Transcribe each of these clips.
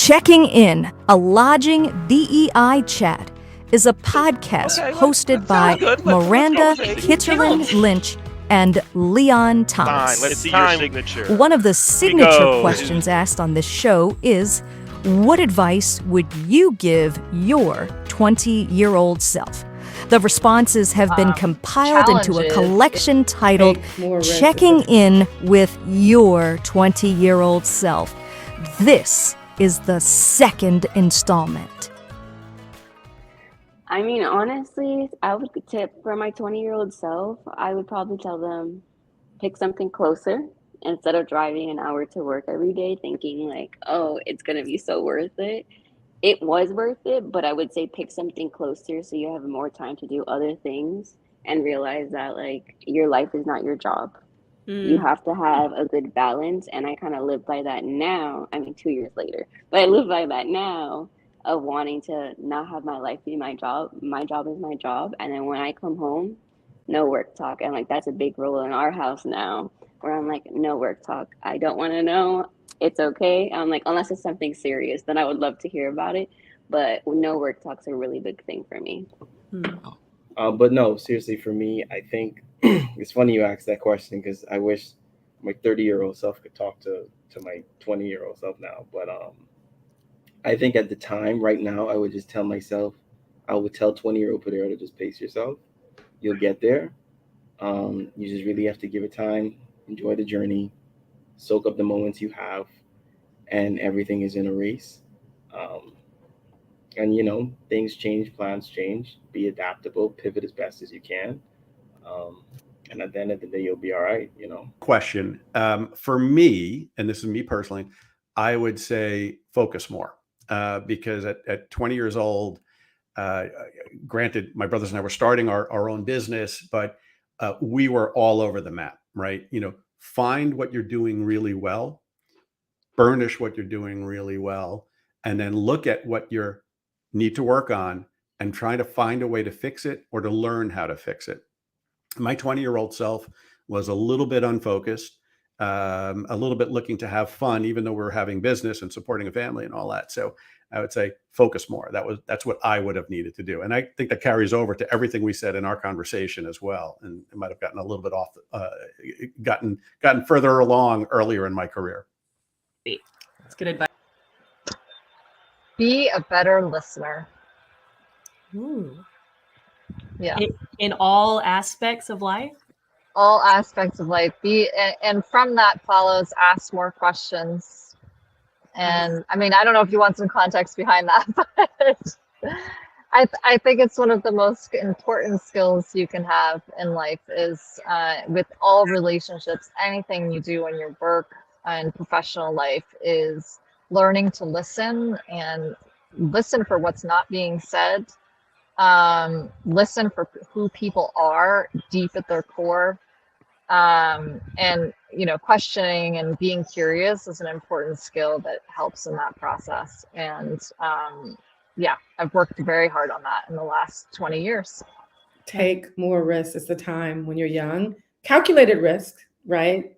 Checking In, a Lodging DEI Chat, is a podcast hosted by Miranda Kitterlin-Lynch and Leon Thomas. Let's see your signature. One of the signature questions asked on this show is, what advice would you give your 20-year-old self? The responses have been compiled into a collection titled Checking In with Your 20-Year-Old Self. This is the second installment. I mean, honestly, I would tip for my 20-year-old self, I would probably tell them, pick something closer instead of driving an hour to work every day thinking like, oh, it's going to be so worth it. It was worth it, but I would say pick something closer so you have more time to do other things and realize that like your life is not your job. You have to have a good balance, and I kind of live by that now. I mean, 2 years later, but I live by that now of wanting to not have my life be my job. My job is my job, and then when I come home, no work talk. And like that's a big rule in our house now, where I'm like, no work talk. I don't want to know. It's okay. I'm like, unless it's something serious, then I would love to hear about it. But no work talk's a really big thing for me. But no, seriously, for me, I think it's funny you asked that question because I wish my 30-year-old self could talk to my 20-year-old self now. But I think at the time, right now, I would just tell myself, I would tell 20-year-old Padero to just pace yourself. You'll get there. You just really have to give it time, enjoy the journey, soak up the moments you have, and everything is in a race. And, you know, things change, plans change, be adaptable, pivot as best as you can. And at the end of the day, you'll be all right, you know. Question. For me, and this is me personally, I would say focus more because at 20 years old, granted, my brothers and I were starting our own business, but we were all over the map, right? You know, find what you're doing really well, burnish what you're doing really well, and then look at what you need to work on and try to find a way to fix it or to learn how to fix it. My 20-year-old self was a little bit unfocused, a little bit looking to have fun, even though we were having business and supporting a family and all that. So I would say focus more. That's what I would have needed to do. And I think that carries over to everything we said in our conversation as well. And it might have gotten a little bit off, gotten further along earlier in my career. That's good advice. Be a better listener. Ooh. Yeah. In all aspects of life? All aspects of life. And from that follows ask more questions. And I mean, I don't know if you want some context behind that, but I think it's one of the most important skills you can have in life is with all relationships, anything you do in your work and professional life is learning to listen and listen for what's not being said. Listen for who people are deep at their core. And, you know, questioning and being curious is an important skill that helps in that process. And yeah, I've worked very hard on that in the last 20 years. Take more risks. It's the time when you're young. Calculated risk, right?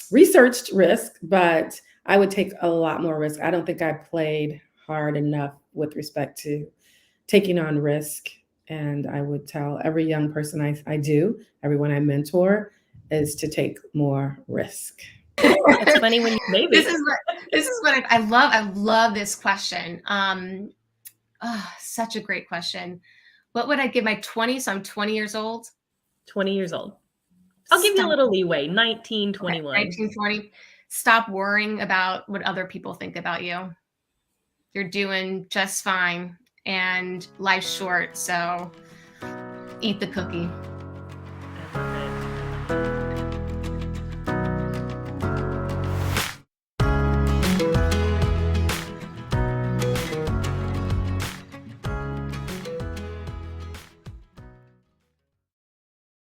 Researched risk, but I would take a lot more risk. I don't think I played hard enough with respect to taking on risk. And I would tell every young person everyone I mentor, is to take more risk. It's funny when you maybe. This is what I love. I love this question. Such a great question. What would I give my 20? So I'm 20 years old. 20 years old. I'll give you a little leeway. 19, 21. Okay, 19, 20. Stop worrying about what other people think about you. You're doing just fine. And life's short, so eat the cookie.